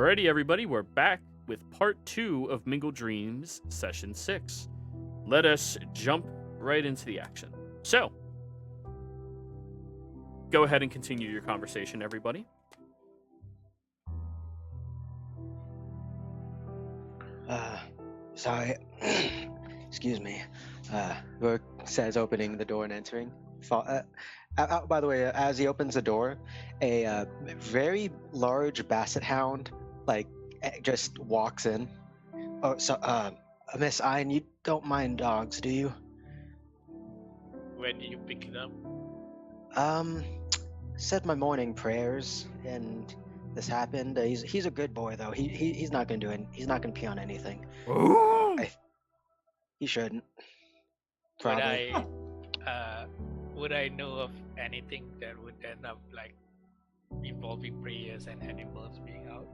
Alrighty, everybody, we're back with part 2 of Mingled Dreams, session 6. Let us jump right into the action. So, go ahead and continue your conversation, everybody. Sorry. Excuse me. Rourke says, opening the door and entering. By the way, as he opens the door, a very large basset hound, just walks in. Oh, so, Miss Ian, you don't mind dogs, do you? When did you pick it up? Said my morning prayers, and this happened. He's a good boy, though. He's not gonna do it. He's not gonna pee on anything. He shouldn't. Probably. Would I know of anything that would end up involving prayers and animals being out?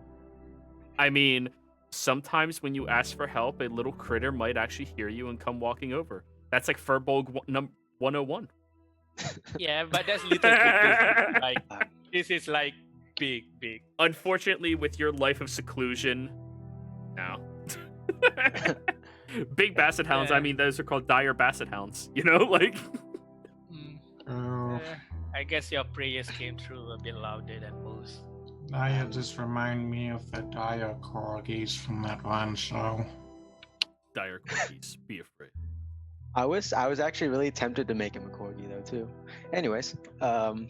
I mean, sometimes when you ask for help, a little critter might actually hear you and come walking over. That's like Furbolg 101. Yeah, but that's little critters. This is big. Unfortunately, with your life of seclusion, no. Big basset hounds, Yeah. I mean, those are called dire basset hounds, I guess your prayers came through a bit louder than most. Naya just remind me of the dire corgis from that one show. Dire corgis, be afraid. I was actually really tempted to make him a corgi though too. Anyways, and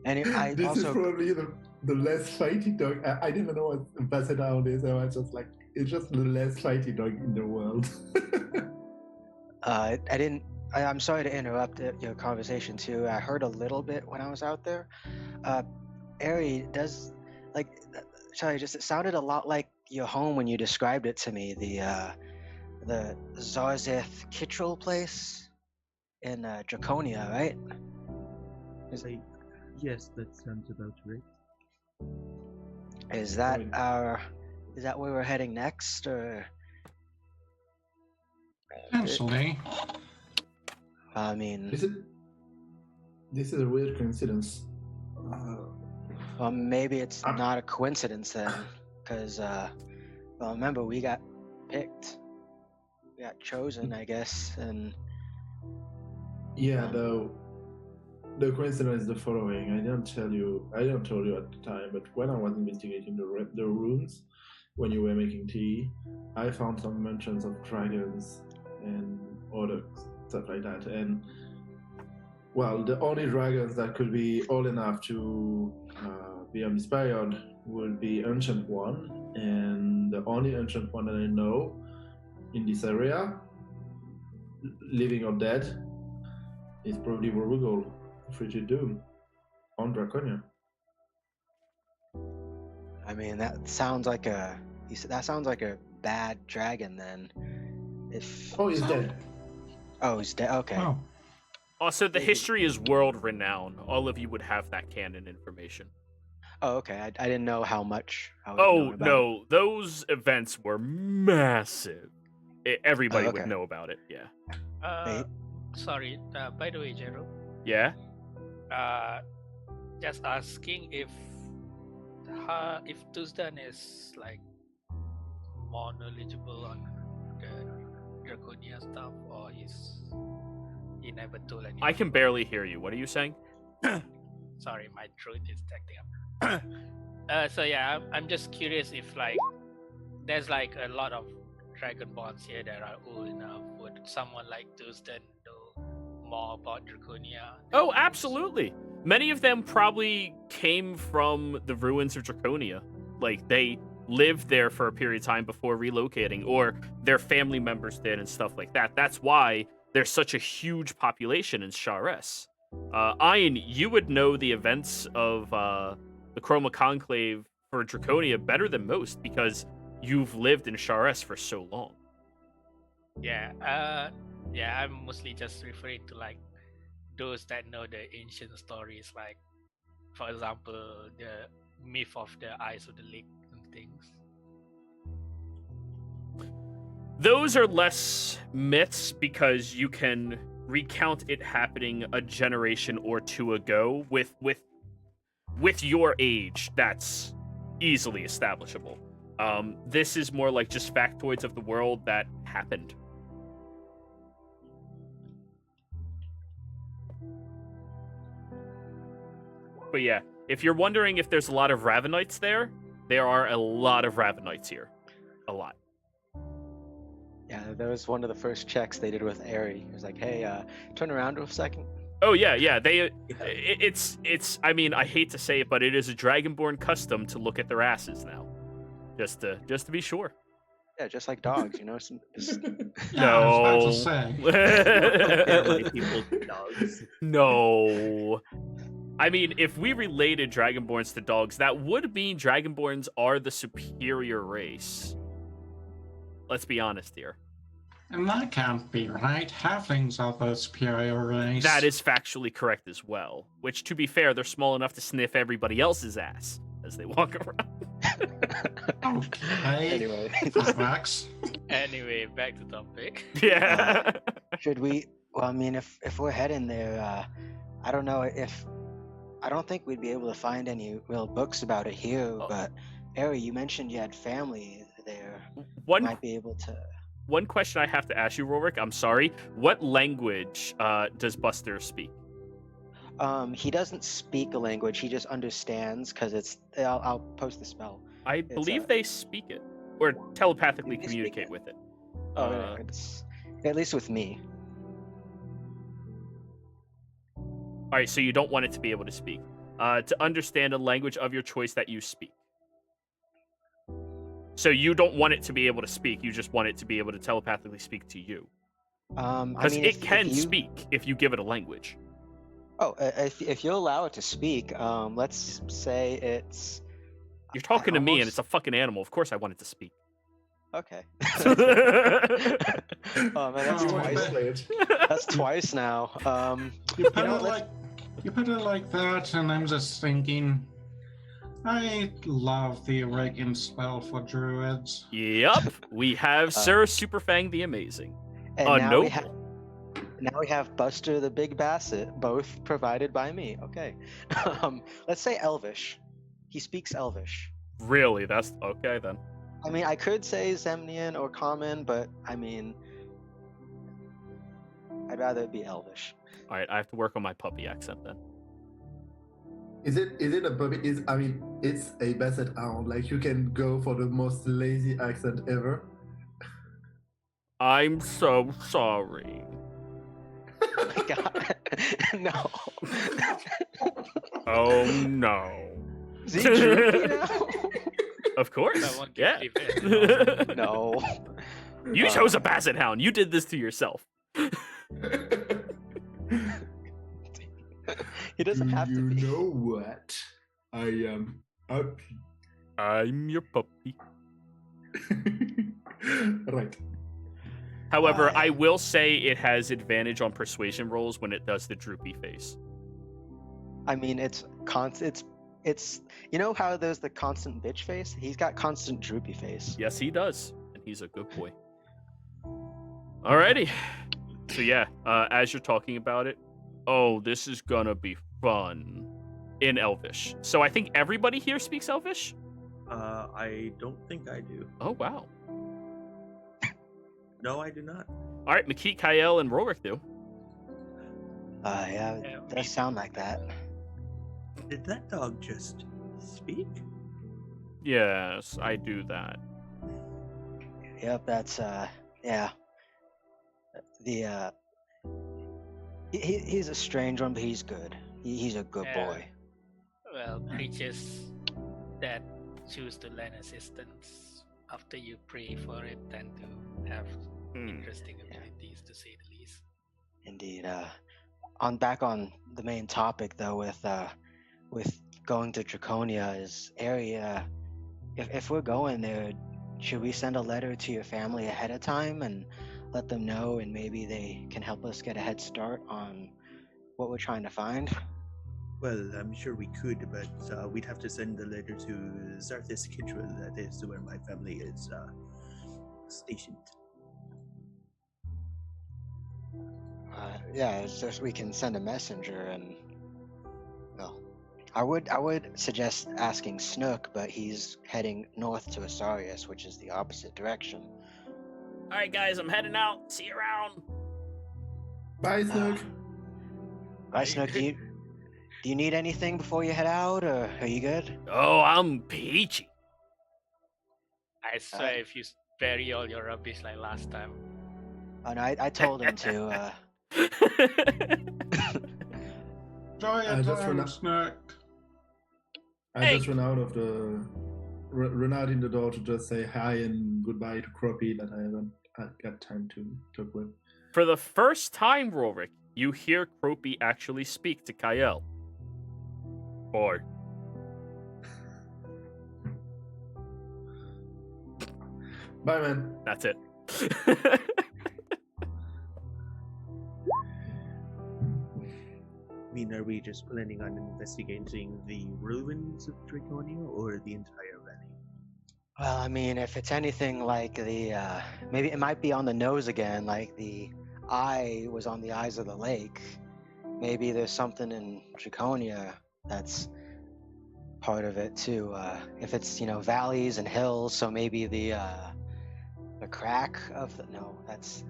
I this also is probably the less fighty dog. I didn't even know what a basset hound is. I was just like, it's just the less fighty dog in the world. I'm sorry to interrupt your conversation too. I heard a little bit when I was out there. Ari, it sounded a lot like your home when you described it to me. The Zarzeth Kittrell place in Draconia, right? Yes, that sounds about right. Is that where we're heading next, or? Potentially. I mean, this is a weird coincidence. Well, maybe it's not a coincidence then, because remember, we got picked. We got chosen, I guess, and yeah, though the coincidence is the following. I didn't tell you at the time, but when I was investigating the rooms, when you were making tea, I found some mentions of dragons and other stuff like that. And well, the only dragons that could be old enough to be uninspired would be Ancient One, and the only Ancient One that I know in this area, living or dead, is probably Rugol, Frigid Doom, on Draconia. I mean, that sounds like a bad dragon then. Oh, he's dead. Oh, he's dead. Okay. Oh, Also, the history is world-renowned. All of you would have that canon information. Oh, okay. I didn't know how much. No, those events were massive. Everybody would know about it, yeah. Sorry, by the way, Jero. Yeah? Just asking if Tusdan is more knowledgeable on the Draconia stuff, or he never told anyone. I can barely hear you. What are you saying? Sorry, my throat is acting up. So yeah, I'm just curious if there's a lot of Dragonborns here that are old enough. Would someone like Tusdan know more about Draconia? Oh, absolutely. Many of them probably came from the ruins of Draconia. They lived there for a period of time before relocating, or their family members did and stuff like that. That's why there's such a huge population in Shares. Ian, you would know the events of the Chroma Conclave for Draconia better than most because you've lived in Shares for so long. Yeah, I'm mostly just referring to those that know the ancient stories, for example, the myth of the Eyes of the Lake and things. Those are less myths because you can recount it happening a generation or two ago with your age. That's easily establishable. This is more like just factoids of the world that happened. But yeah, if you're wondering if there's a lot of Ravenites there are a lot of Ravenites here. A lot. Yeah, that was one of the first checks they did with Aerie. It was like, hey, turn around for a second. Oh yeah. It's. I mean, I hate to say it, but it is a Dragonborn custom to look at their asses now, just to be sure. Yeah, just like dogs, you know. Yeah, I was about to say. Family people, dogs. No. I mean, if we related Dragonborns to dogs, that would mean Dragonborns are the superior race. Let's be honest here. And that can't be right. Halflings are the superior race. That is factually correct as well. Which, to be fair, they're small enough to sniff everybody else's ass as they walk around. Okay. Anyway. Max. Anyway, back to topic. Yeah. Should we? Well, I mean, if we're heading there, I don't know if I don't think we'd be able to find any real books about it here. Oh. But Ari, you mentioned you had family there. One Might be able to. One question I have to ask you, Rorik, I'm sorry. What language does Buster speak? He doesn't speak a language. He just understands because it's. I'll post the spell. I believe they speak it, or telepathically They speak communicate it. with it. Oh, yeah, it's at least with me. All right, so you don't want it to be able to speak. To understand a language of your choice that you speak. So you don't want it to be able to speak. You just want it to be able to telepathically speak to you. Because it can speak if you give it a language. Oh, if you allow it to speak, let's say it's. You're talking to me, and almost- it's a fucking animal. Of course, I want it to speak. Okay. Oh, Oh man, that's You Oh, want to twice. play it? That's twice now. You put know, it like that, and I'm just thinking. I love the Awaken spell for druids. Yep, we have Sir Superfang the Amazing. And A now noble. now we have Buster the Big Basset, both provided by me. Okay. Let's say Elvish. He speaks Elvish. Really? That's okay then. I mean, I could say Zemnian or Common, but I mean, I'd rather it be Elvish. All right, I have to work on my puppy accent then. Is it a puppy? It's a basset hound. Like you can go for the most lazy accent ever. I'm so sorry. Oh my god. No. Oh no. Is he droopy now? Of course. Someone can Yeah. keep it. No. You chose a basset hound. You did this to yourself. He doesn't have to be. You know what? I am up. I'm your puppy. Right. However, I- I will say it has advantage on persuasion rolls when it does the droopy face. I mean, it's you know how there's the constant bitch face? He's got constant droopy face. Yes, he does, and he's a good boy. Alrighty. So yeah, as you're talking about it, oh, this is gonna be fun in Elvish. So I think everybody here speaks Elvish. I don't think I do. Oh wow. No, I do not. All right, Makit, Kyle, and Rorik do. Yeah, Yeah, it does sound like that. Did that dog just speak? Yes, I do that. Yep, that's yeah. The he's a strange one, but he's good. He's a good Yeah. boy. Well, creatures that choose to lend assistance after you pray for it tend to have interesting abilities, to say the least. Indeed. Back on the main topic though, with going to Draconia, is area. If we're going there, should we send a letter to your family ahead of time and let them know, and maybe they can help us get a head start on what we're trying to find? Well, I'm sure we could, but we'd have to send the letter to Zarthis Kitchwell, that is where my family is stationed. Yeah, it's just we can send a messenger, and well, I would suggest asking Snook, but he's heading north to Asarius, which is the opposite direction. All right, guys, I'm heading out. See you around. Bye, Snook. Right, Snook, do you need anything before you head out, or are you good? Oh, I'm peachy. I swear, if you bury all your rubbish like last time. Oh, no, I told him to. Enjoy your just time, run- Snook. I Hey. just run out in the door to just say hi and goodbye to Croppy that I haven't got time to talk with. For the first time, Rorik, you hear Croppy actually speak to Kael. Boy. Bye, man. That's it. I mean, are we just planning on investigating the ruins of Draconia or the entire valley? Well, I mean, if it's anything like the, maybe it might be on the nose again, like the eye was on the eyes of the lake. Maybe there's something in Draconia that's part of it too. If it's, valleys and hills, so maybe the crack of the, no,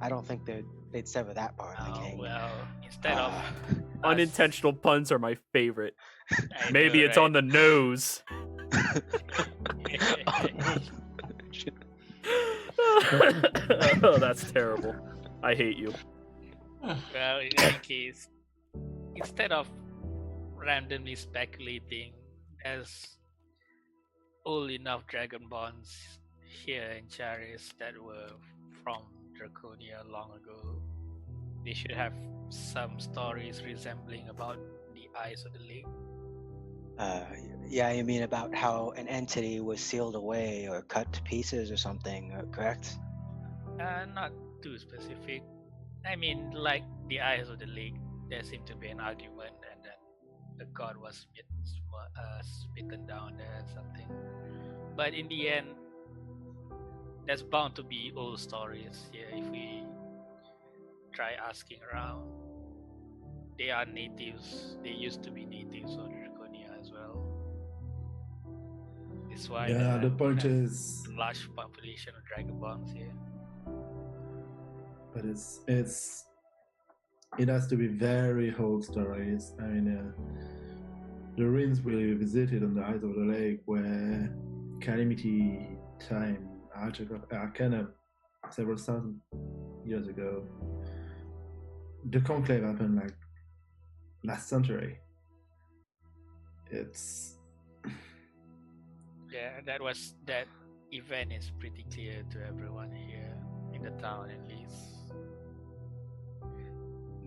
I don't think they'd sever that part of the Oh, king. well, instead of Unintentional puns are my favorite. I Maybe know, it's on the nose. Oh, that's terrible. I hate you. Well, in any case, instead of randomly speculating, there's old enough dragon bonds here in Charis that were from Draconia long ago. They should have some stories resembling about the eyes of the lake. Yeah, you mean about how an entity was sealed away or cut to pieces or something, correct? Not too specific. I mean, like the eyes of the lake, there seemed to be an argument, and then the god was smitten down there or something. But in the end, there's bound to be old stories here if we try asking around. They are natives. They used to be natives of Draconia as well. That's why Yeah, the point have is, large population of dragonborns here. but it has to be very old stories. I mean, the ruins we visited on the Eyes of the Lake were Calamity time, Arcana, several thousand years ago. The conclave happened like last century. It's Yeah, that event is pretty clear to everyone here in the town, at least.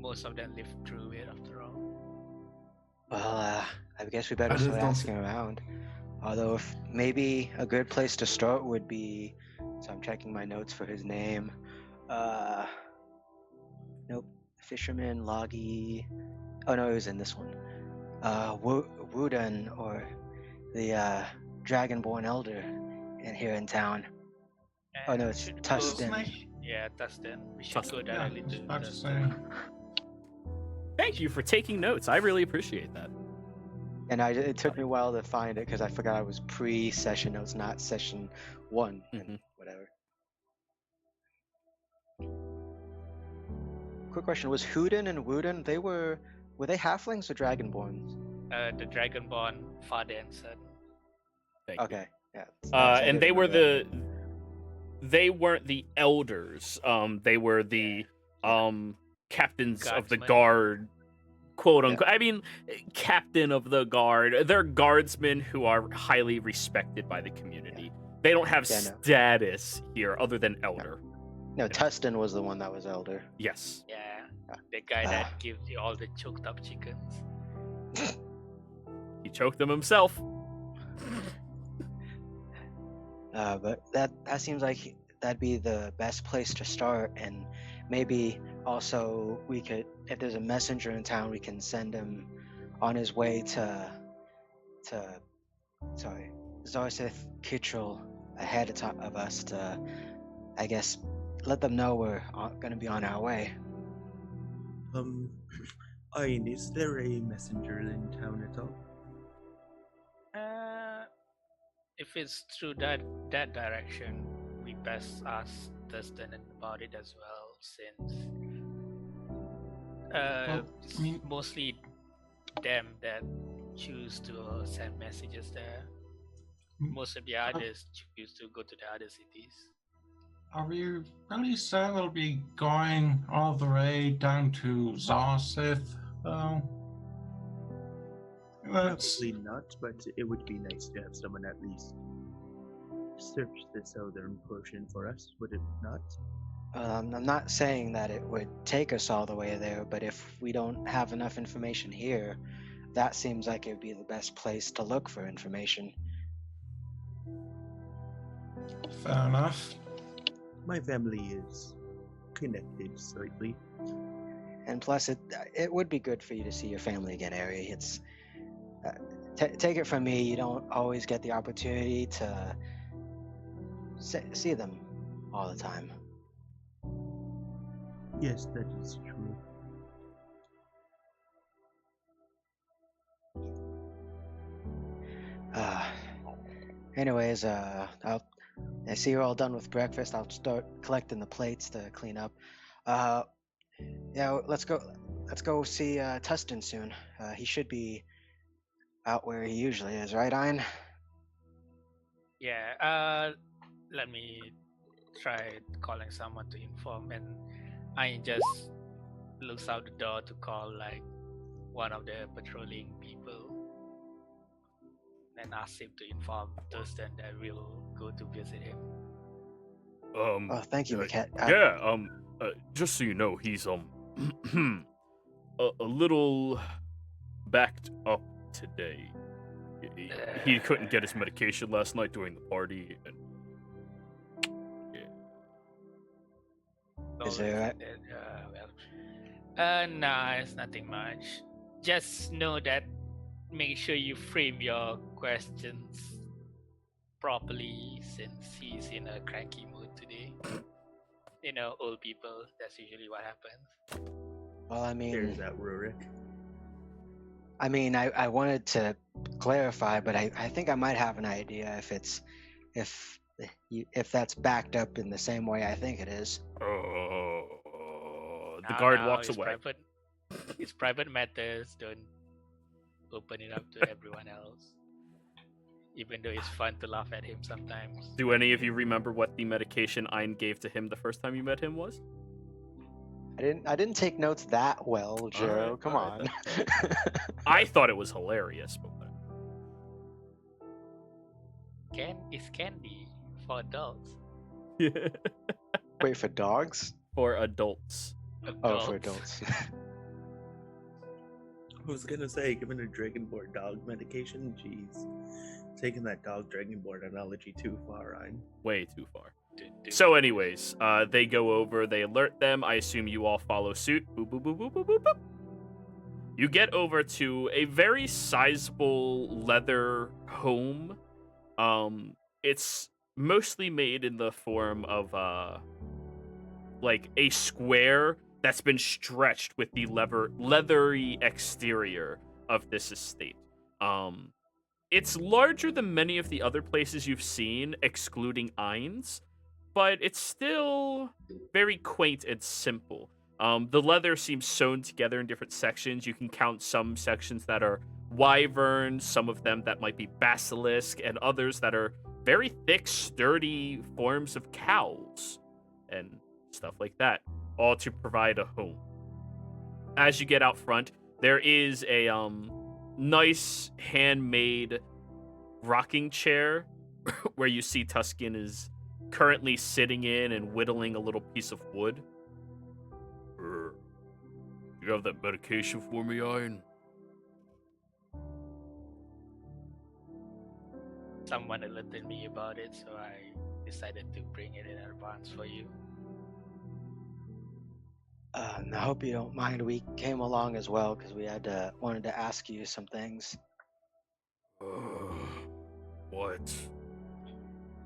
Most of them lived through it, after all. Well, I guess we better I just start don't asking around. Although, if maybe a good place to start would be, so I'm checking my notes for his name. Nope, Fisherman, Loggy. Oh no, it was in this one. Wooden, or the Dragonborn Elder, here in town. Oh no, And it's should go- Tustin. Yeah, Tustin. We should Tustin. go Yeah, I directly was to about to Tustin. say. Thank you for taking notes. I really appreciate that. And it took me a while to find it because I forgot I was pre-session notes, not session 1 Mhm. and whatever. Quick question: was Hooden and Wooden, were they halflings or dragonborns? The Dragonborn father and son. Thank you. Okay, yeah. I And did they were remember that. they weren't the elders. They were the captains of the Guardsmen. guard, quote unquote. I mean, captain of the guard. They're guardsmen who are highly respected by the community. They don't have Yeah, no. status here other than elder. No, Tustin was the one that was elder. Yes. Yeah, the guy that gives you all the choked up chickens. He choked them himself. But that seems like that'd be the best place to start, and maybe also we could, if there's a messenger in town, we can send him on his way to Zarsith Kittrell ahead of us to, I guess, let them know we're gonna be on our way. Ian, is there a messenger in town at all? if it's through that direction, we best ask Dustin about it as well, since Well, it's I mean, mostly them that choose to send messages there. Most of the others choose to go to the other cities. are we really sure we'll be going all the way down to Zarsith, though? That's Probably not, but it would be nice to have someone at least search the southern portion for us, would it not? I'm not saying that it would take us all the way there, but if we don't have enough information here, that seems like it would be the best place to look for information. fair enough. My family is connected slightly. And plus, it would be good for you to see your family again, Ari. It's take it from me, you don't always get the opportunity to see them all the time. Yes, that is true. Anyways, I see you're all done with breakfast. I'll start collecting the plates to clean up. Yeah, let's go see Tustin soon. He should be out where he usually is, right, Ein? Yeah, let me try calling someone to inform, and I just looks out the door to call like one of the patrolling people and ask him to inform Thurston that we'll go to visit him. Oh, thank you, Miket. Just so you know, he's a little backed up today. He couldn't get his medication last night during the party, and Is there? Nah, it's nothing much. Just know that make sure you frame your questions properly, since he's in a cranky mood today. You know, old people, that's usually what happens. Well, I There's mean, that Rurik. I wanted to clarify, but I think I might have an idea if that's backed up in the same way I think it is. the guard walks it's away. It's private matters. Don't open it up to everyone else. Even though it's fun to laugh at him sometimes. Do any of you remember what the medication Ein gave to him the first time you met him was? I didn't take notes that well, Jero. Alright, Come alright, on. I thought it was hilarious, but whatever. It's candy for adults. Wait, for dogs? For adults. Oh, for adults. I was gonna say, given a Dragonborn dog medication, jeez. Taking that dog Dragonborn analogy too far, I'm. Way too far. So anyways, they go over, they alert them. I assume you all follow suit. Boop, boop, boop, boop, boop, boop, boop. You get over to a very sizable leather home. It's mostly made in the form of like a square that's been stretched with the leathery exterior of this estate. It's larger than many of the other places you've seen, excluding Ein's, but it's still very quaint and simple. The leather seems sewn together in different sections. You can count some sections that are wyvern, some of them that might be basilisk, and others that are very thick, sturdy forms of cows and stuff like that, all to provide a home. As you get out front, there is a nice handmade rocking chair where you see Tuscan is currently sitting in and whittling a little piece of wood. You have that medication for me, Iron? Someone alerted me about it, so I decided to bring it in advance for you. And I hope you don't mind. We came along as well because we wanted to ask you some things. What?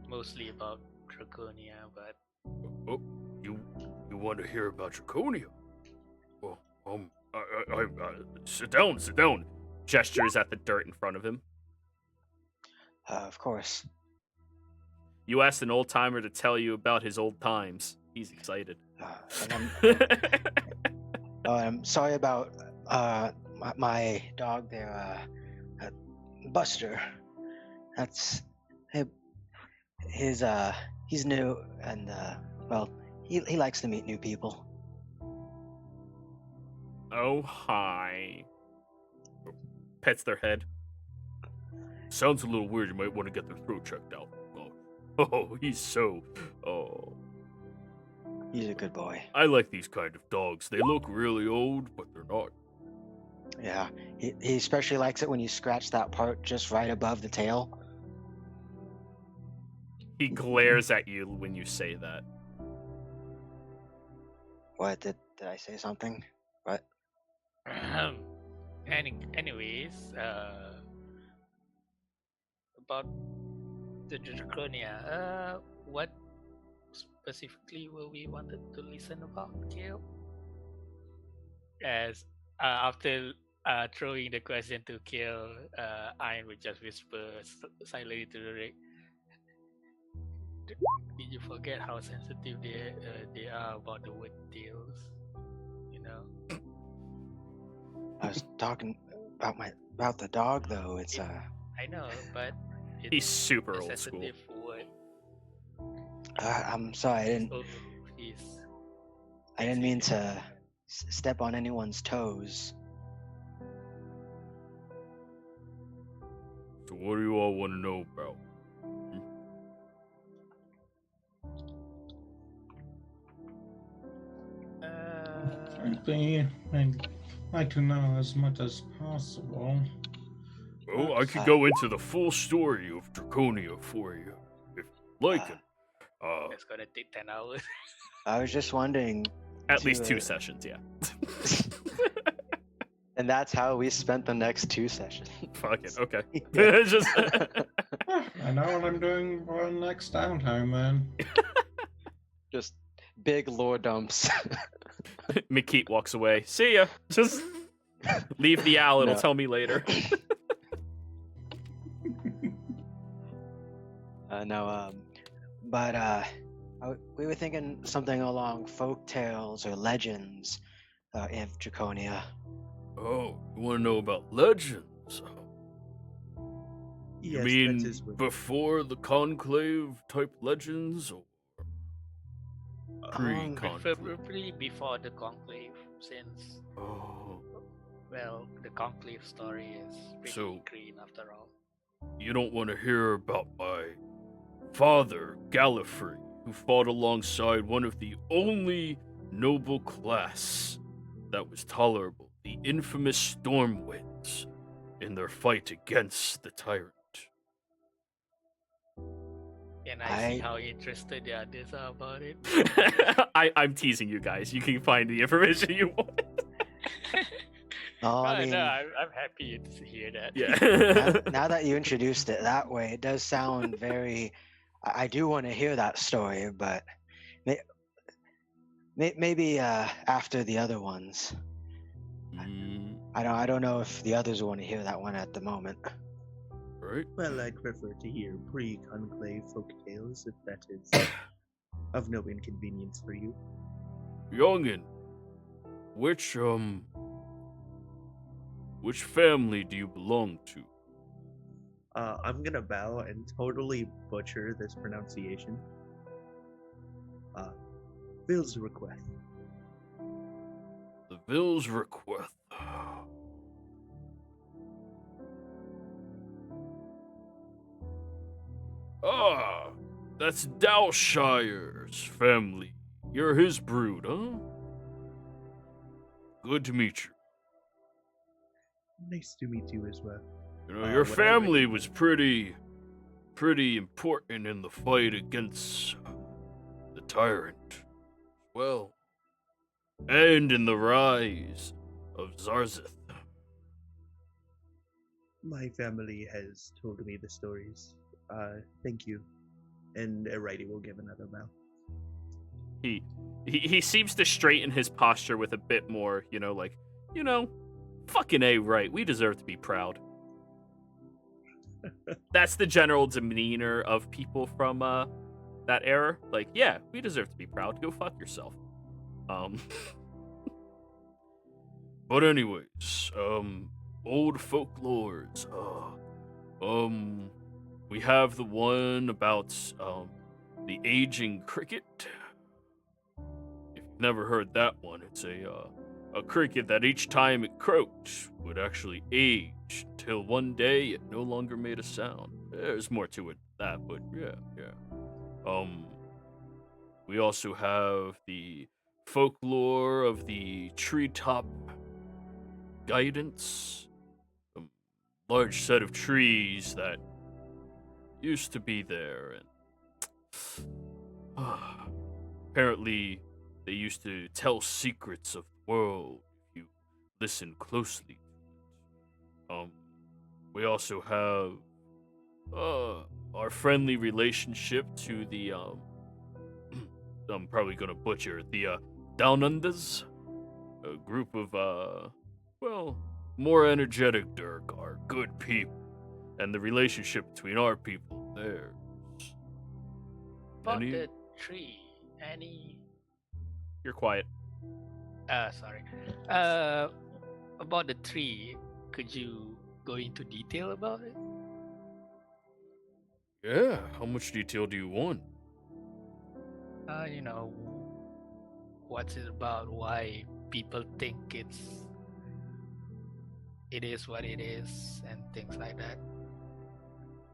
Mostly about Draconia, but Oh, you want to hear about Draconia? Well, sit down. Gestures at the dirt in front of him. Of course. You asked an old timer to tell you about his old times. He's excited. I'm sorry about my dog there, Buster. That's his. He's new, and well, he likes to meet new people. Oh, hi. Pets their head. Sounds a little weird. You might want to get their throat checked out. Oh, he's so. Oh. He's a good boy. I like these kind of dogs. They look really old, but they're not. Yeah, he especially likes it when you scratch that part just right above the tail. He glares at you when you say that. What did I say something? What? Anyways, about the Draconia, what specifically were we wanted to listen about, Kale? As after throwing the question to Kale, Iron would just whisper silently to the rig. Did you forget how sensitive they are about the word deals? You know. I was talking about the dog though. It's I know, but He's super a old school. sensitive word. I'm sorry. So please. I didn't mean to step on anyone's toes. So what do you all want to know about? Frankly, I'd like to know as much as possible. Well, I could go into the full story of Draconia for you, if you like it. It's gonna take 10 hours. I was just wondering. At least 2 sessions, yeah. And that's how we spent the next 2 sessions. Fuck it, okay. Yeah. Just I know what I'm doing for next downtime, man. Just big lore dumps. McKeat walks away. See ya. Just leave the owl. It'll No. tell me later. We were thinking something along folk tales or legends in Draconia. Oh, you want to know about legends? You Yes, mean that is what- before the conclave type legends, or Um, pre-conclave? Preferably before the conclave, since Oh, well, the conclave story is pretty So- green after all. you don't want to hear about my father, Gallifrey, who fought alongside one of the only noble class that was tolerable, the infamous Stormwinds, in their fight against the tyrant. And I see I- how interested the others are about it. I'm teasing you guys. You can find the information you want. Oh, I mean, No, I'm happy to hear that. Yeah. now that you introduced it that way, it does sound very. I do want to hear that story, but maybe after the other ones. Mm, I don't know if the others want to hear that one at the moment. right. Well, I'd prefer to hear pre-conclave folk tales if that is of no inconvenience for you. Youngin, which family do you belong to? I'm gonna bow and totally butcher this pronunciation. Bill's request. The Vils Requeth. Ah, that's Dalshire's family. You're his brood, huh? Good to meet you. Nice to meet you as well. You know, your What I family reckon- was pretty important in the fight against the tyrant. Well, and in the rise of Zarzith. My family has told me the stories. Thank you. And Righty will give another bow. He seems to straighten his posture with a bit more, fucking A right. We deserve to be proud. That's the general demeanor of people from that era. Like, yeah, we deserve to be proud. Go fuck yourself. But anyways, old folklores. We have the one about the aging cricket. If you've never heard that one, it's a cricket that each time it croaked would actually age until one day it no longer made a sound. There's more to it than that, but yeah. We also have the folklore of the treetop guidance. A large set of trees that used to be there, and apparently they used to tell secrets of the world if you listen closely. We also have our friendly relationship to the I'm probably gonna butcher it, the Down Unders, a group of well, more energetic Dirk are good people, and the relationship between our people and theirs. About Any- the tree, any? You're quiet. Sorry. About the tree, could you go into detail about it? Yeah, how much detail do you want? You know, what's it about? Why people think it is what it is, and things like that.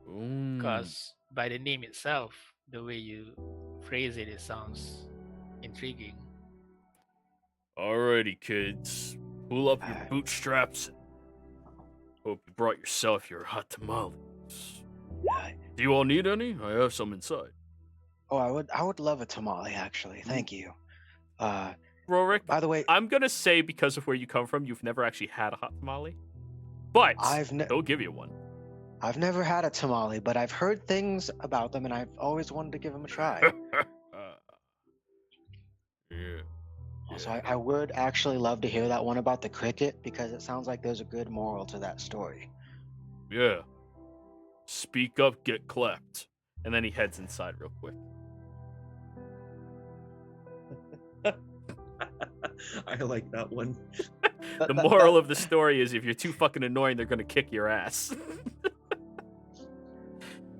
Because by the name itself, the way you phrase it, it sounds intriguing. Alrighty, kids. Pull up your bootstraps. Hope you brought yourself your hot tamales. Do you all need any? I have some inside. Oh, I would love a tamale, actually. Thank you. Rorik, By the way, I'm gonna say because of where you come from, you've never actually had a hot tamale. But they'll give you one. I've never had a tamale, but I've heard things about them, and I've always wanted to give them a try. Yeah. So I would actually love to hear that one about the cricket, because it sounds like there's a good moral to that story. Yeah. Speak up, get clapped. And then he heads inside real quick. I like that one. The moral of the story is if you're too fucking annoying, they're gonna kick your ass.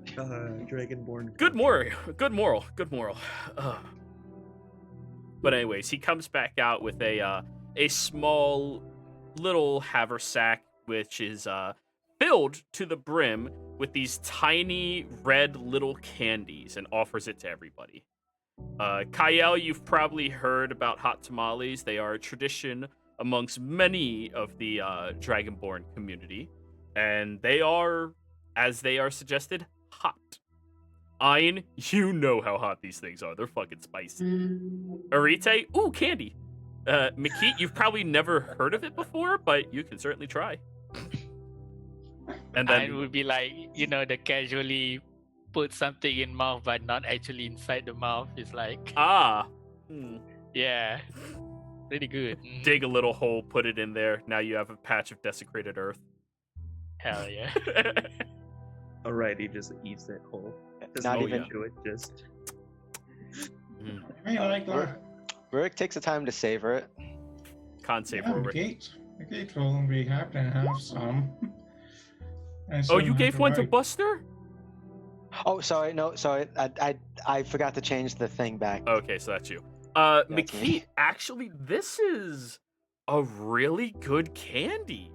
Dragonborn. Good moral. Good moral. Good moral. But anyways, he comes back out with a small little haversack, which is filled to the brim with these tiny red little candies, and offers it to everybody. Kyle, you've probably heard about hot tamales. They are a tradition amongst many of the Dragonborn community, and they are, as they are suggested, hot. Ein, you know how hot these things are. They're fucking spicy. Arite, ooh, candy. Makit, you've probably never heard of it before, but you can certainly try. And then It would be like, you know, the casually put something in mouth but not actually inside the mouth. It's like, yeah, really good. Dig a little hole, put it in there. Now you have a patch of desecrated earth. Hell yeah. Alright, he just eats that whole. Not even do it, just. I like that. Rurik takes the time to savor it. Can't save Yeah, Rorik. the gate will be happy to have some. Oh, you gave one to Buster? Oh, sorry, no, sorry. I forgot to change the thing back. Okay, so that's you. That's McKee, me. actually, this is a really good candy.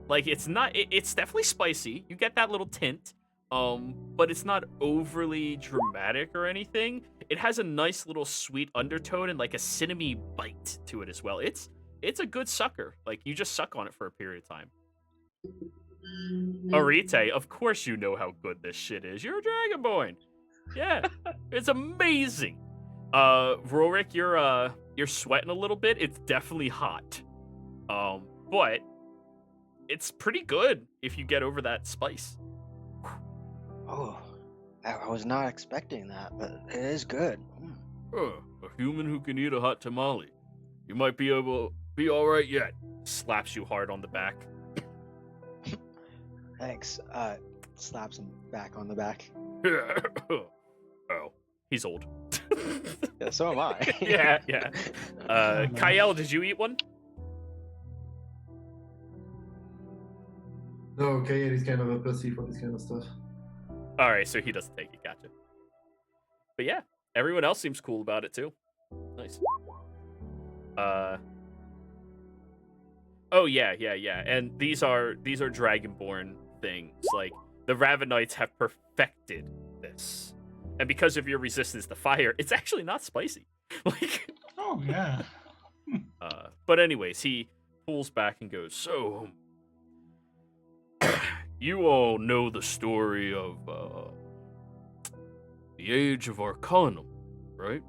Like, it's not, it's definitely spicy. You get that little tint, but it's not overly dramatic or anything. It has a nice little sweet undertone and like a cinnamony bite to it as well. It's a good sucker. Like, you just suck on it for a period of time. Arite, of course you know how good this shit is. You're a Dragonborn. Yeah, it's amazing. Rorik, you're sweating a little bit. It's definitely hot. But it's pretty good if you get over that spice. Oh, I was not expecting that, but it is good. A human who can eat a hot tamale. You might be able be all right yet. Slaps you hard on the back. Thanks. slaps him back on the back. Oh, he's old. Yeah, so am I. yeah. Kyle, did you eat one? No, okay, he's kind of a pussy for this kind of stuff. All right, so he doesn't take it. Gotcha. But yeah, everyone else seems cool about it too. Nice. Oh yeah. And these are Dragonborn things. Like the Ravenites have perfected this, and because of your resistance to fire, it's actually not spicy. Like. Oh yeah. But anyways, he pulls back and goes, "So, you all know the story of the Age of Arcanum, right?"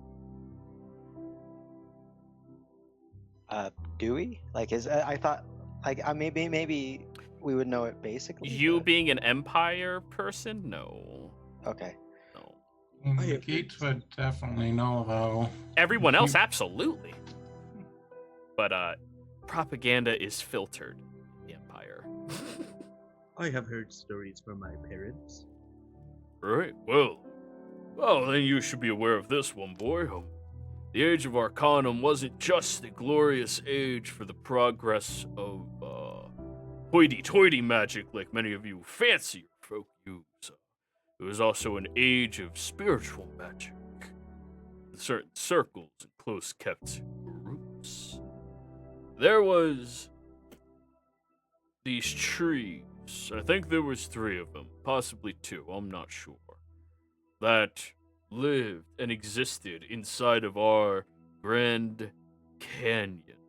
Do we? Like, I thought, like, maybe we would know it basically. You but- being an Empire person, no. Okay. No. The Geeks would definitely know though. Everyone else, absolutely. But propaganda is filtered in the Empire. I have heard stories from my parents. Right. Well, then you should be aware of this one, boy. The Age of Arcanum wasn't just a glorious age for the progress of hoity-toity magic like many of you fancier folk use. It was also an age of spiritual magic in certain circles and close-kept groups. There was these trees. I think there was 3 of them, possibly 2, I'm not sure, that lived and existed inside of our Grand Canyon.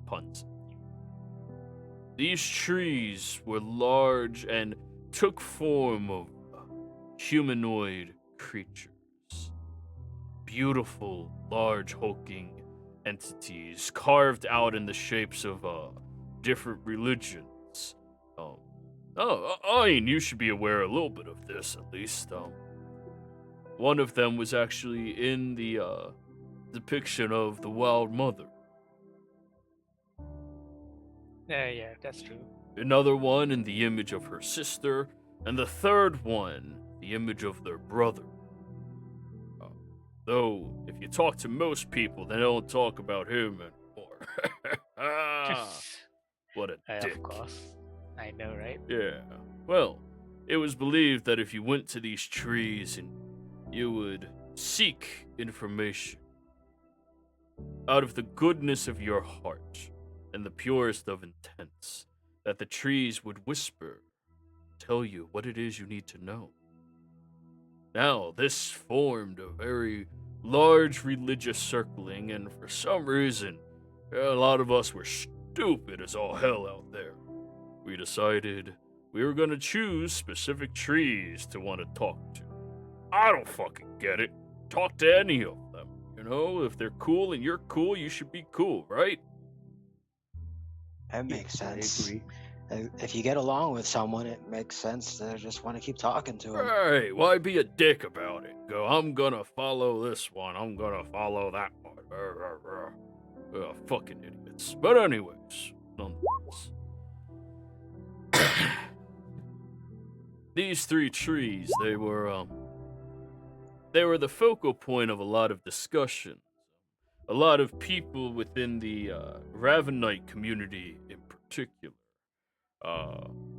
Puns. These trees were large and took form of humanoid creatures. Beautiful, large, hulking entities carved out in the shapes of different religions. I mean, you should be aware a little bit of this, at least. One of them was actually in the depiction of the Wild Mother. Yeah, that's true. Another one in the image of her sister, and the third one, the image of their brother. Though, if you talk to most people, they don't talk about him anymore. What a dick. Of course. I know, right? Yeah. Well, it was believed that if you went to these trees and you would seek information out of the goodness of your heart and the purest of intents, that the trees would whisper, tell you what it is you need to know. Now, this formed a very large religious circling, and for some reason, a lot of us were stupid as all hell out there. We decided we were gonna choose specific trees to want to talk to. I don't fucking get it. Talk to any of them. You know, if they're cool and you're cool, you should be cool, right? That makes I sense. agree. If you get along with someone, it makes sense to just want to keep talking to them. Right, why be a dick about it? Go, I'm gonna follow this one, I'm gonna follow that one. Fucking idiots. But anyways, nonetheless. These 3 trees, they were the focal point of a lot of discussion. A lot of people within the Ravenite community in particular.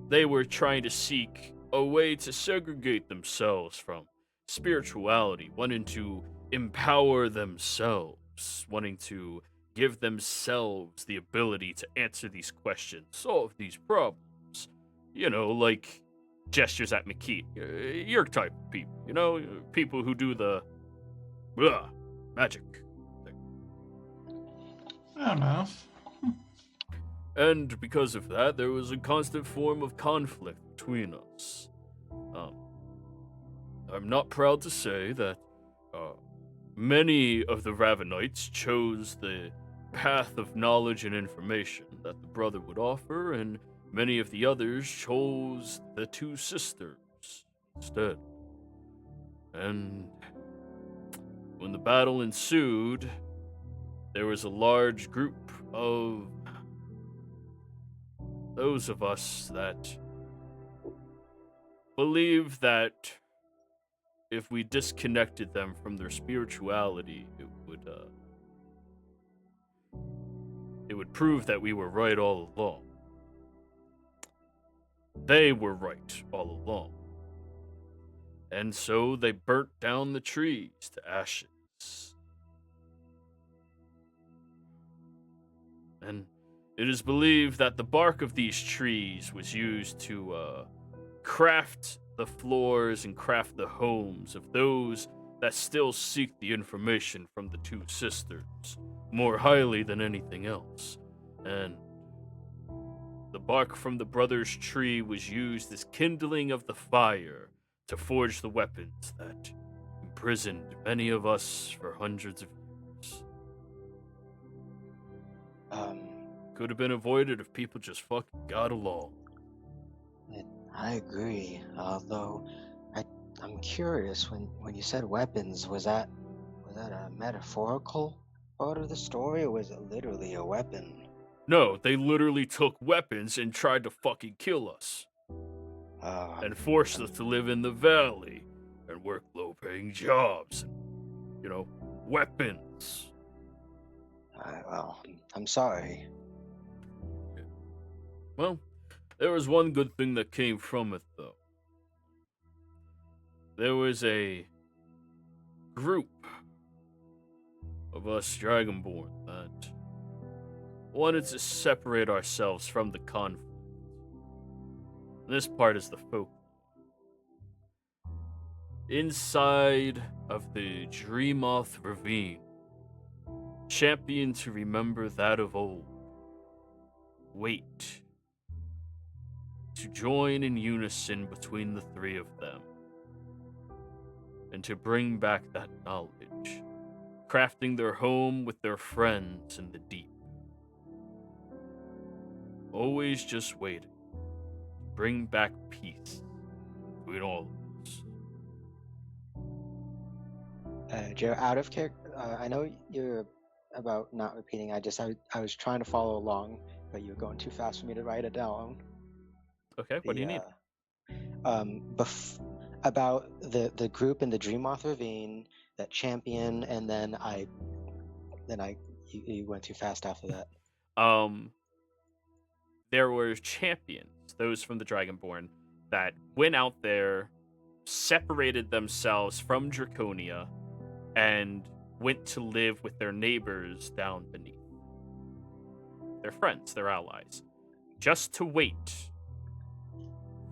They were trying to seek a way to segregate themselves from spirituality, wanting to empower themselves, wanting to give themselves the ability to answer these questions, solve these problems. You know, like gestures at McKee. Your type of people, you know, people who do the magic thing. Fair enough. And because of that, there was a constant form of conflict between us. I'm not proud to say that many of the Ravenites chose the path of knowledge and information that the brother would offer, and many of the others chose the 2 sisters instead. And when the battle ensued, there was a large group of those of us that believe that if we disconnected them from their spirituality, it would prove that we were right all along. They were right all along. And so they burnt down the trees to ashes. And it is believed that the bark of these trees was used to craft the floors and craft the homes of those that still seek the information from the two sisters more highly than anything else. And the bark from the brothers' tree was used as kindling of the fire to forge the weapons that imprisoned many of us for hundreds of years. Could have been avoided if people just fucking got along. I agree. Although, I'm curious. When you said weapons, was that a metaphorical part of the story, or was it literally a weapon? No, they literally took weapons and tried to fucking kill us. And forced us to live in the valley and work low-paying jobs. And, weapons. Well, I'm sorry. Well, there was one good thing that came from it, though. There was a group of us Dragonborn that wanted to separate ourselves from the conflict. This part is the folk. Inside of the Dreamoth Ravine, champion to remember that of old. Wait. To join in unison between the three of them. And to bring back that knowledge. Crafting their home with their friends in the deep. Always just waiting. Bring back peace between all of us. Joe, out of character, I know you're about not repeating. I was trying to follow along, but you were going too fast for me to write it down. Okay, what do you need? About the group in the Dreamoth Ravine that champion, and then you went too fast after that. There were champions, those from the Dragonborn, that went out there, separated themselves from Draconia, and went to live with their neighbors down beneath. Their friends, their allies. Just to wait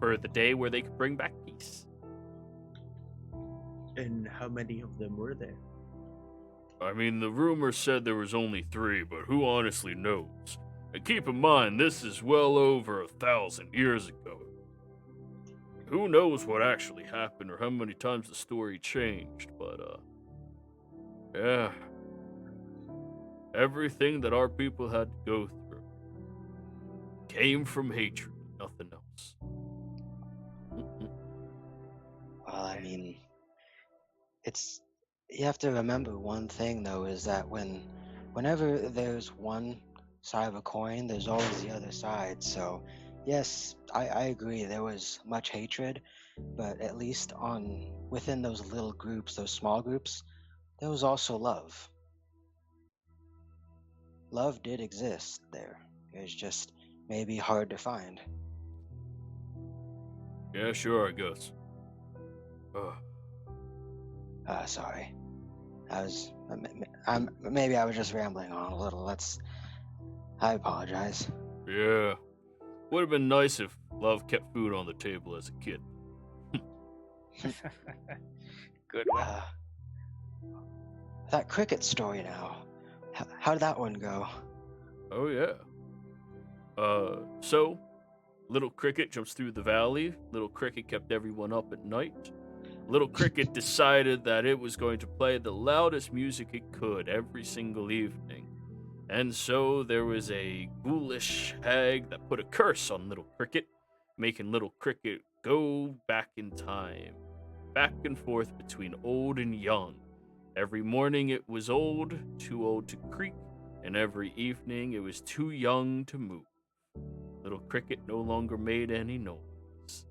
for the day where they could bring back peace. And how many of them were there? I mean, the rumor said there was only 3, but who honestly knows? And keep in mind, this is well over 1,000 years ago. Who knows what actually happened or how many times the story changed, but, yeah. Everything that our people had to go through came from hatred, nothing else. Well, I mean, you have to remember one thing, though, is that whenever there's one side of a coin, there's always the other side. So, yes, I agree, there was much hatred, but at least within those little groups, those small groups, there was also love. Love did exist there. It was just maybe hard to find. Yeah, sure, I guess. Sorry. Maybe I was just rambling on a little. I apologize. Yeah. Would have been nice if love kept food on the table as a kid. Good one. That cricket story now. How did that one go? Oh, yeah. So, Little Cricket jumps through the valley. Little Cricket kept everyone up at night. Little Cricket decided that it was going to play the loudest music it could every single evening. And so there was a ghoulish hag that put a curse on Little Cricket, making Little Cricket go back in time, back and forth between old and young. Every morning it was old, too old to creak, and every evening it was too young to move. Little Cricket no longer made any noise.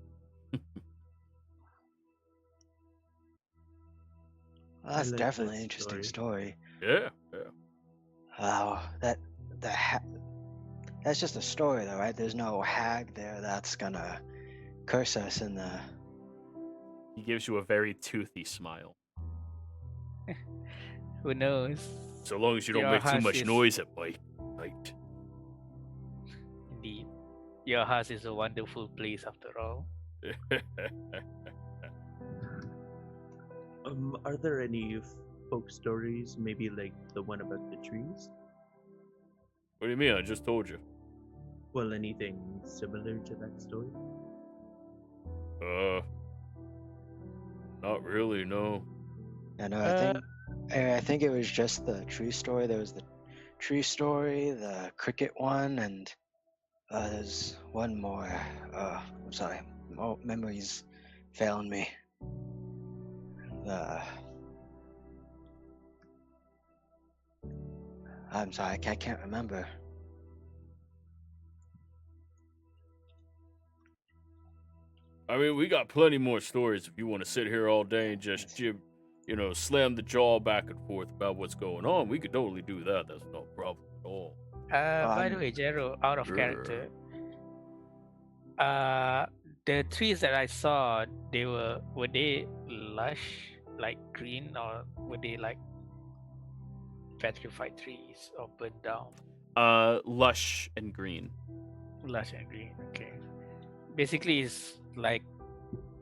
Well, that's like definitely that an interesting story. story. Yeah, yeah. Oh, that's just a story, though, right? There's no hag there that's gonna curse us in the. He gives you a very toothy smile. Who knows? So long as you don't Your make too house much is noise at night. indeed. Your house is a wonderful place after all. Are there any folk stories? Maybe like the one about the trees? What do you mean? I just told you. Well, anything similar to that story? Not really, no. I know. Uh, I think it was just the tree story. There was the tree story, the cricket one, and there's one more. I'm sorry. Oh, memories failing me. I'm sorry. I can't remember. I mean, we got plenty more stories if you want to sit here all day and just slam the jaw back and forth about what's going on. We could totally do that. That's no problem at all. by the way, Jero, out of Sure. character, the trees that I saw, were they lush, like green, or were they like petrified trees or burned down? Lush and green. Lush and green. Okay. Basically, it's like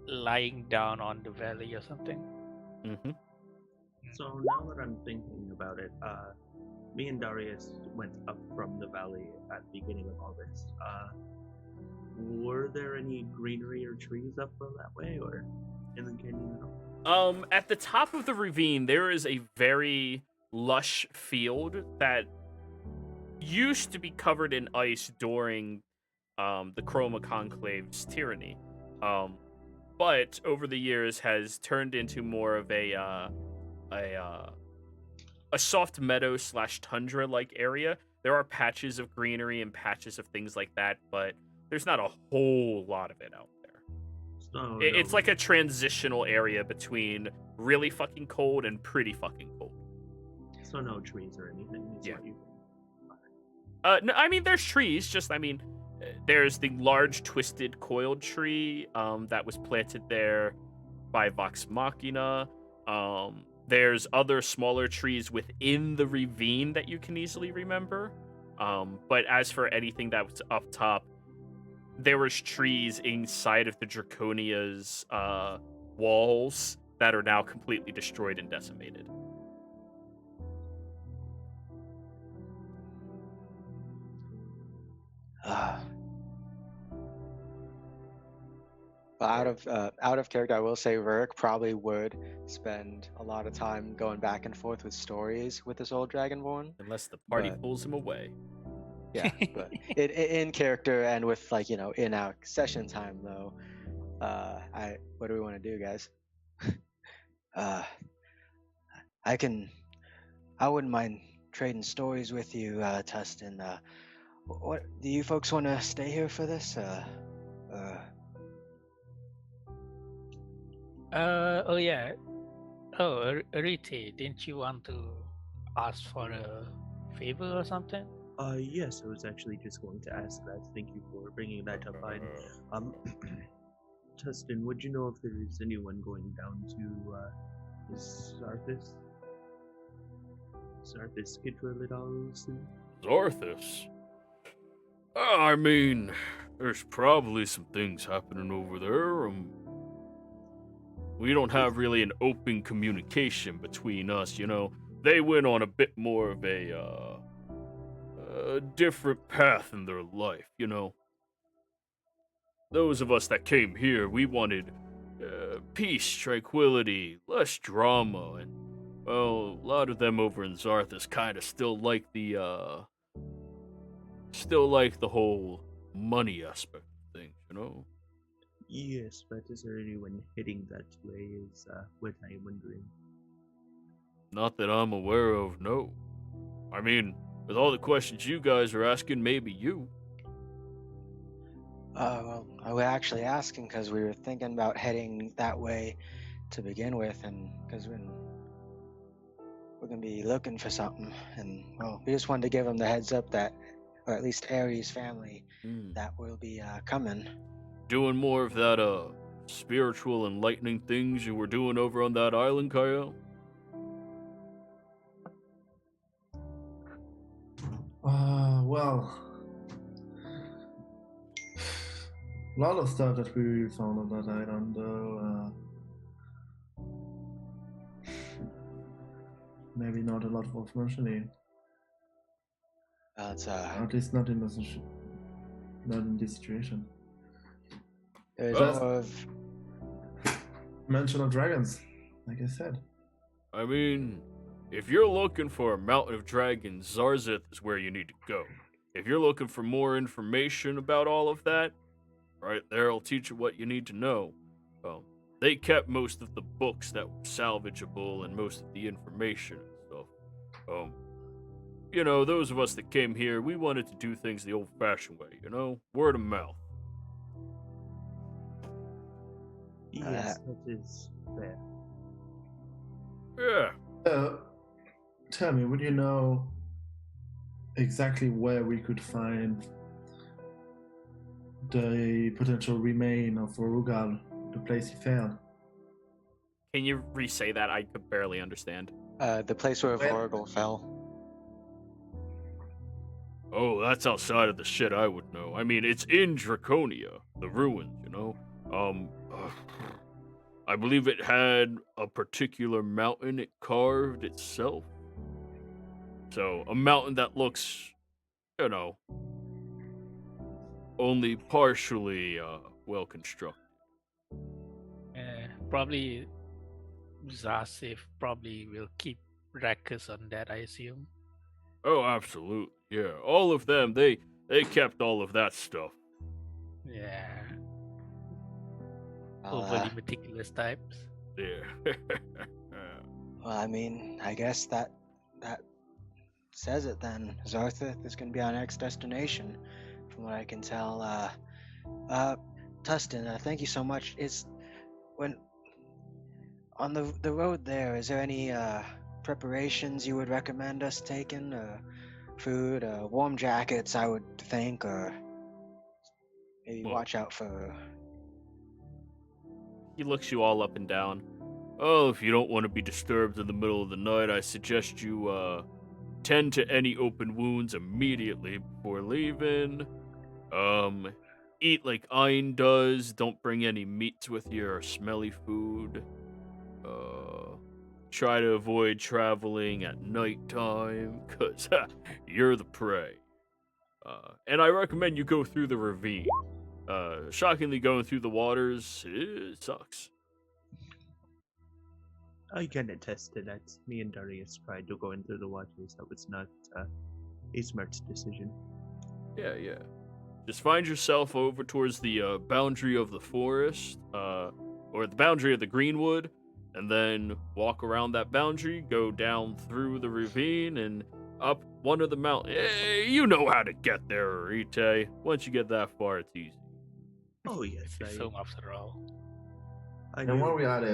lying down on the valley or something. Mm-hmm. So now that I'm thinking about it, me and Darius went up from the valley at the beginning of August. Were there any greenery or trees up from that way, or in the canyon at all? At the top of the ravine, there is a very lush field that used to be covered in ice during the Chroma Conclave's tyranny. But over the years has turned into more of a soft meadow / tundra like area. There are patches of greenery and patches of things like that, but there's not a whole lot of it out there. So It's like a transitional area between really fucking cold and pretty fucking cold. So no trees or anything. Yeah. What you... No, I mean there's trees. There's the large twisted coiled tree that was planted there by Vox Machina. There's other smaller trees within the ravine that you can easily remember. But as for anything that was up top, there was trees inside of the Draconia's walls that are now completely destroyed and decimated. Out of character, I will say Rurik probably would spend a lot of time going back and forth with stories with this old Dragonborn. Unless the party But- pulls him away. Yeah, but in character and with in our session time though, what do we want to do, guys? I wouldn't mind trading stories with you, Tustin. What do you folks want to stay here for this? Oh yeah. Oh, Rite, didn't you want to ask for a favor or something? Yes, I was actually just going to ask that. Thank you for bringing that up. Tustin, would you know if there is anyone going down to Zarthus Skidrill at all soon? Zarthus? I mean, there's probably some things happening over there. We don't have really an open communication between us, They went on a bit more of a different path in their life, Those of us that came here, we wanted peace, tranquility, less drama, and, well, a lot of them over in Zarthus kind of still like the whole money aspect of things, Yes, but is there anyone heading that way is what I'm wondering. Not that I'm aware of, no. I mean, with all the questions you guys are asking, maybe you. Well, I was actually asking because we were thinking about heading that way to begin with, and because we're gonna be looking for something, and well, we just wanted to give them the heads up that, or at least Aries' family, that will be coming. Doing more of that spiritual enlightening things you were doing over on that island, Kyle? Well, a lot of stuff that we found on that island, though. Maybe not a lot of mentioning. It's At least not in this situation. there's Well- more of Mention of dragons, like I said. I mean, if you're looking for a mountain of dragons, Zarzeth is where you need to go. If you're looking for more information about all of that, right there, I'll teach you what you need to know. They kept most of the books that were salvageable and most of the information and stuff. You know, those of us that came here, we wanted to do things the old-fashioned way, you know? Word of mouth. Yes, that is fair. Yeah. Tell me, would you know exactly where we could find the potential remain of Orugal, the place he fell? Can you re-say that? I could barely understand. the place where Well- Vorgel fell. Oh, that's outside of the shit I would know. I mean, it's in Draconia, the ruins, you know? I believe it had a particular mountain it carved itself. So, a mountain that looks, you know, only partially well constructed. Probably Zasif probably will keep records on that, I assume. Oh, absolutely. Yeah, all of them, they kept all of that stuff. Yeah, Well, overly meticulous types. Yeah. well, I mean, I guess that says it then. Zarthith is going to be our next destination, from what I can tell. Tustin, thank you so much. When on the road there, is there any preparations you would recommend us taking? Food, warm jackets, I would think, or maybe Well- watch out for. He looks you all up and down. Oh, if you don't want to be disturbed in the middle of the night, I suggest you tend to any open wounds immediately before leaving. Eat like Ein does. Don't bring any meats with you or smelly food. Try to avoid traveling at nighttime, cause you're the prey. And I recommend you go through the ravine. Shockingly, going through the waters, it sucks. I can attest to that. Me and Darius tried to go into the waters. That was not a smart decision. Yeah. Just find yourself over towards the boundary of the forest, or the boundary of the greenwood, and then walk around that boundary, go down through the ravine, and up one of the mountains. You know how to get there, Arite. Once you get that far, it's easy. Oh yes, It's film after all. I And knew- while we're at it,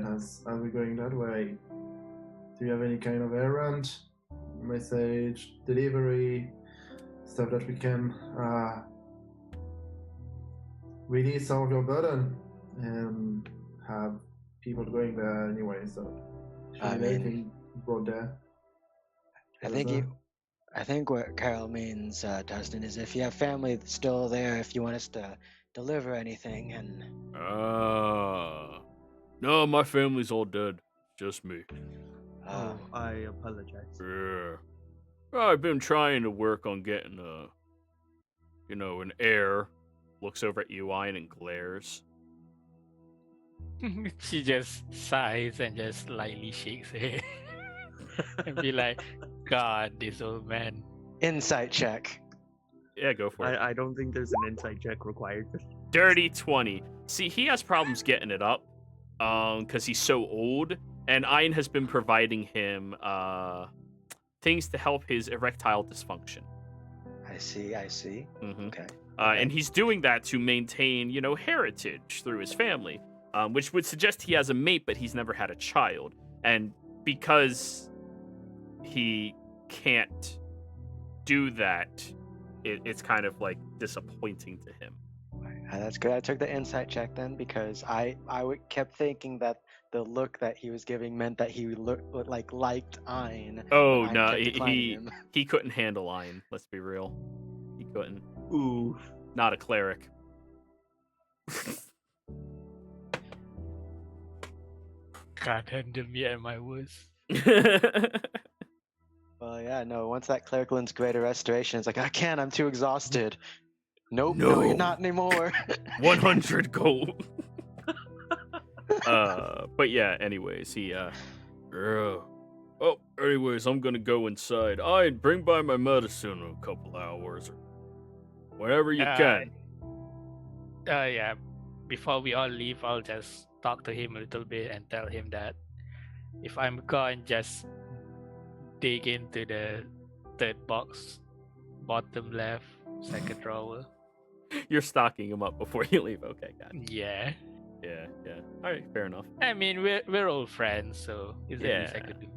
as we're going that way, do you have any kind of errand, message, delivery, stuff that we can release some of your burden and have people going there anyway? So, should I we have mean- anything brought there? I think what Carol means, Dustin, is if you have family that's still there, if you want us to deliver anything, and No, my family's all dead. Just me. Oh, I apologize. Yeah. Well, I've been trying to work on getting an heir. Looks over at you, Ian, and glares. She just sighs and just slightly shakes her head and be like, God, this old man. insight check. Yeah, go for it. I don't think there's an insight check required. Dirty 20. See, he has problems getting it up, because he's so old, and Ian has been providing him things to help his erectile dysfunction. I see. Mm-hmm. Okay. And he's doing that to maintain, heritage through his family. which would suggest he has a mate, but he's never had a child. And because he can't do that, it's kind of like disappointing to him. That's good. I took the insight check then because kept thinking that the look that he was giving meant that he liked Ein. Oh but Ein no, kept declining him. he couldn't handle Ein. Let's be real, he couldn't. Ooh. Not a cleric. Can't handle me at my worst. Well, yeah, no. Once that cleric learns Greater Restoration, it's like I can't. I'm too exhausted. Nope, no, you're No. not anymore. 100 gold. But yeah, anyways, anyways, I'm gonna go inside. Bring by my medicine in a couple hours or whenever you can. Yeah. Before we all leave, I'll just talk to him a little bit and tell him that if I'm gone, just dig into the third box, bottom left, second drawer. You're stocking him up before you leave. Okay, got it. Yeah. Yeah. All right, fair enough. I mean, we're old friends, so it's the least I Yeah. could do.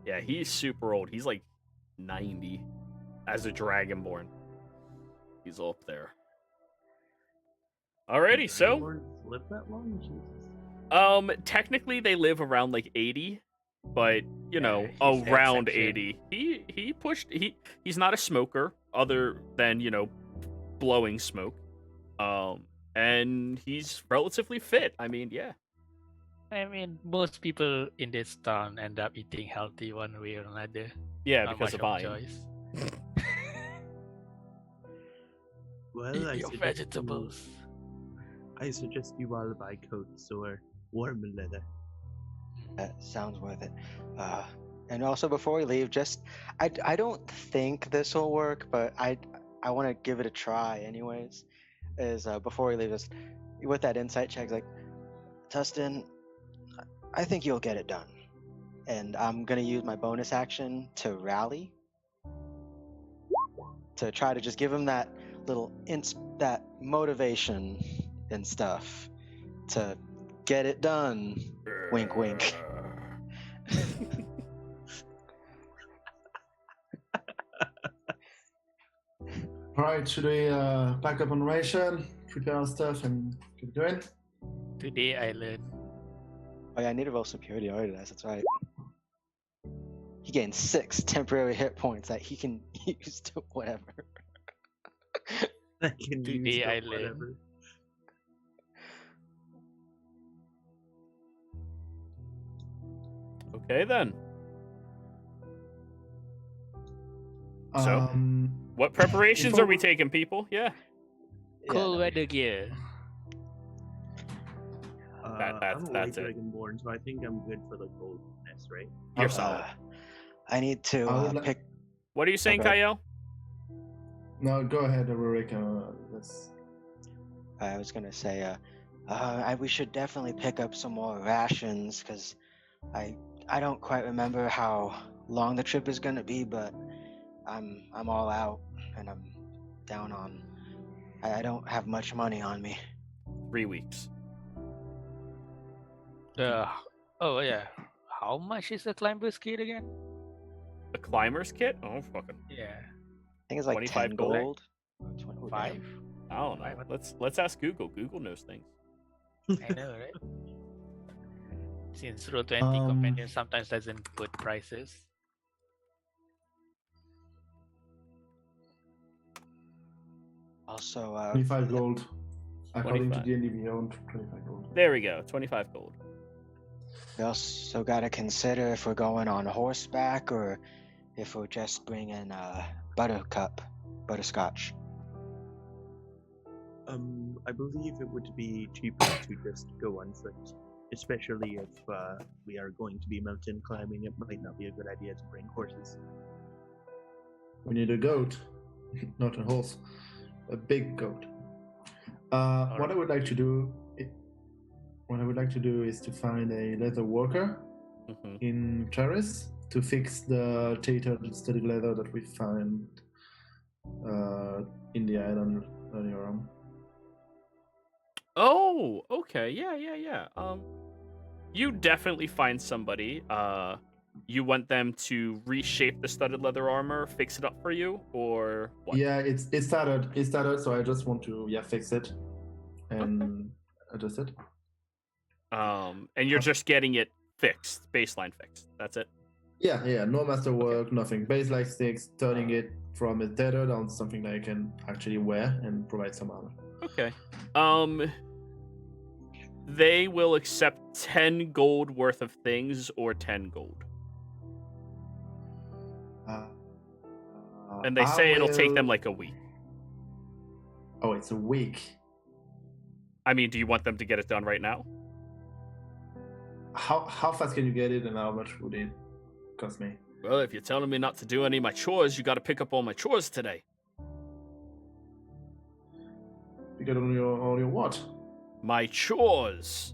Yeah, he's super old. He's like 90 as a dragonborn. He's up there. Alrighty, so Dragonborns live that long? Jesus. technically they live around like 80, but you know, he's the around exception. 80. He's not a smoker other than, blowing smoke. And he's relatively fit. I mean, yeah. I mean, most people in this town end up eating healthy one way or another. Yeah, Not because much of Iron. choice. Well, Eat I your suggest vegetables. I suggest you all buy coats or warm leather. That sounds worth it. And also before we leave, I don't think this will work, but I want to give it a try anyways. Before we leave, just with that insight check, like Tustin, I think you'll get it done, and I'm gonna use my bonus action to rally to try to just give him that little that motivation and stuff to get it done. Wink, wink. Alright, should we pack up on ration, prepare our stuff, and keep going? Today I learned. Oh yeah, I need to roll superiority dice. That's right. He gains 6 temporary hit points that he can use to whatever. I can use Today the I learned. whatever. Okay then. So? What preparations before are we we- taking, people? Yeah. Cold weather gear. That's I'm a light it. dragonborn, so I think I'm good for the coldness, right? You're solid. I need to I would like- pick. What are you saying, Okay. Kyle? No, go ahead, Auroric. I was gonna say, we should definitely pick up some more rations because I don't quite remember how long the trip is gonna be, but I'm all out and I'm down on. I don't have much money on me. 3 weeks. Oh yeah. How much is the climber's kit again? A climber's kit? Oh, fucking. Yeah. I think it's like 25 10 gold? gold. Or 20, oh, damn. 5? I don't know. Let's ask Google. Google knows things. I know, right? Since Roll20 Companion sometimes doesn't put prices. Also, 25 gold. According 25. to D&D Beyond, 25 gold. There we go. 25 gold. we also gotta consider if we're going on horseback or if we're just bringing butterscotch. I believe it would be cheaper to just go on foot, especially if we are going to be mountain climbing. It might not be a good idea to bring horses. We need a goat, not a horse. A big goat. What I would like to do is to find a leather worker Mhm. in Charis to fix the tattered studded leather that we found in the island earlier on. Oh, okay. Yeah. You definitely find somebody. You want them to reshape the studded leather armor, fix it up for you, or what? Yeah, it started. It started, so I just want to fix it Okay. and adjust it. And you're just getting it fixed, baseline fixed. That's it. Yeah. No masterwork, nothing. Baseline sticks, turning it from a tether down to something that I can actually wear and provide some armor. Okay. They will accept 10 gold worth of things or 10 gold. And they say it'll take them like a week. Oh, it's a week. I mean, do you want them to get it done right now? How fast can you get it, and how much would it cost me? Well, if you're telling me not to do any of my chores, you got to pick up all my chores today. You get on your what? My chores.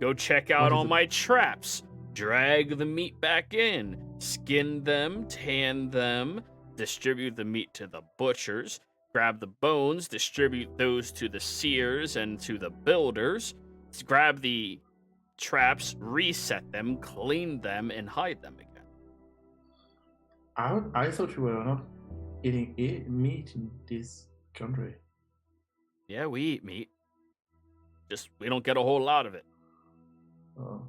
Go check out What is all it? my traps. Drag the meat back in. Skin them, tan them, distribute the meat to the butchers. Grab the bones, distribute those to the seers and to the builders. Grab the traps, reset them, clean them, and hide them again. I thought you were not eating meat in this country. Yeah, we eat meat. Just we don't get a whole lot of it. Oh.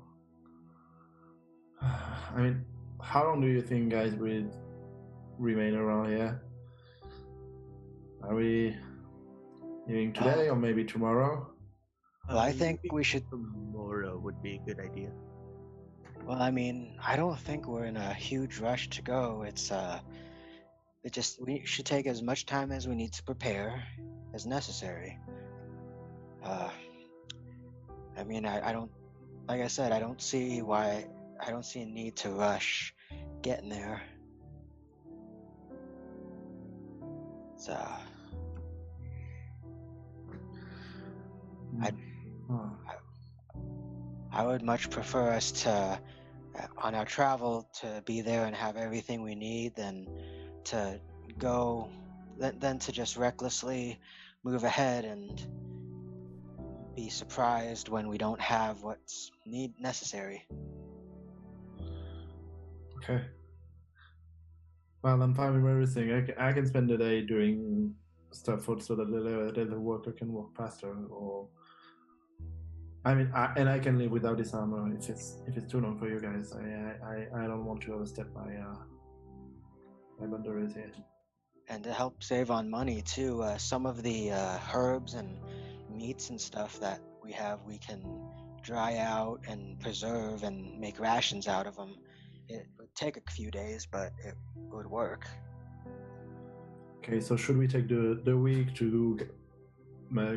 I mean, how long do you think guys will remain around here? Are we leaving today or maybe tomorrow? Well, I think we should. Tomorrow would be a good idea. Well, I mean, I don't think we're in a huge rush to go. We should take as much time as we need to prepare as necessary. I mean, I don't, like I said, I don't see a need to rush getting there. So, I would much prefer us to, on our travel, to be there and have everything we need than to just recklessly move ahead and be surprised when we don't have what's necessary. Okay. Well, I'm fine with everything. I can spend the day doing stuff so that the worker can work faster, or I mean, I can live without this armor if it's too long for you guys. I don't want to overstep my boundaries here. And to help save on money too, some of the herbs and meats and stuff that we have, we can dry out and preserve and make rations out of them. It would take a few days, but it would work. Okay, so should we take the week to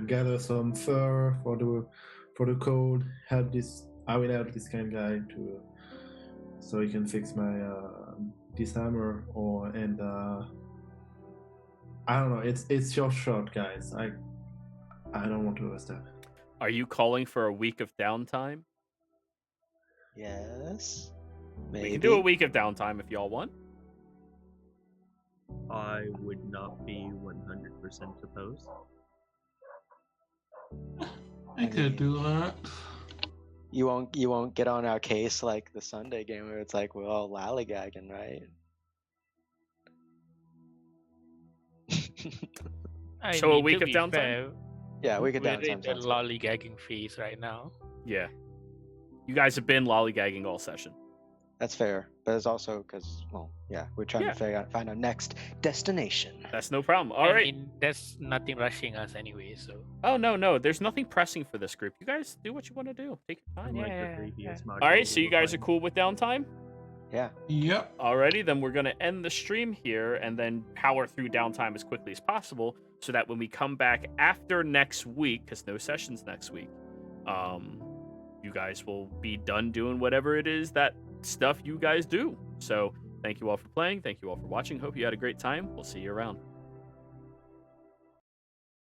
gather some fur for the cold? I will help this kind guy so he can fix my this hammer, I don't know. It's your shot, guys. I don't want to overstep. Are you calling for a week of downtime? Yes. Maybe. We can do a week of downtime if y'all want. I would not be 100% opposed. I could do that. You won't get on our case like the Sunday game where it's like we're all lollygagging, right? So a mean, week to of be downtime? fair, Yeah, we could we're downtime. in the lollygagging phase right now. Yeah. You guys have been lollygagging all session. That's fair, but it's also because, well, yeah, we're trying to find our next destination. That's no problem. All I right. mean, there's nothing rushing us anyway, so. Oh, no. There's nothing pressing for this group. You guys do what you want to do. Take your time. Unlike Yeah, the previous module, All right, so we you were guys are fine. cool with downtime? Yeah. Yep. Alrighty, then we're going to end the stream here and then power through downtime as quickly as possible so that when we come back after next week, because no sessions next week, you guys will be done doing whatever it is that stuff you guys do. So thank you all for playing. Thank you all for watching. Hope you had a great time. We'll see you around.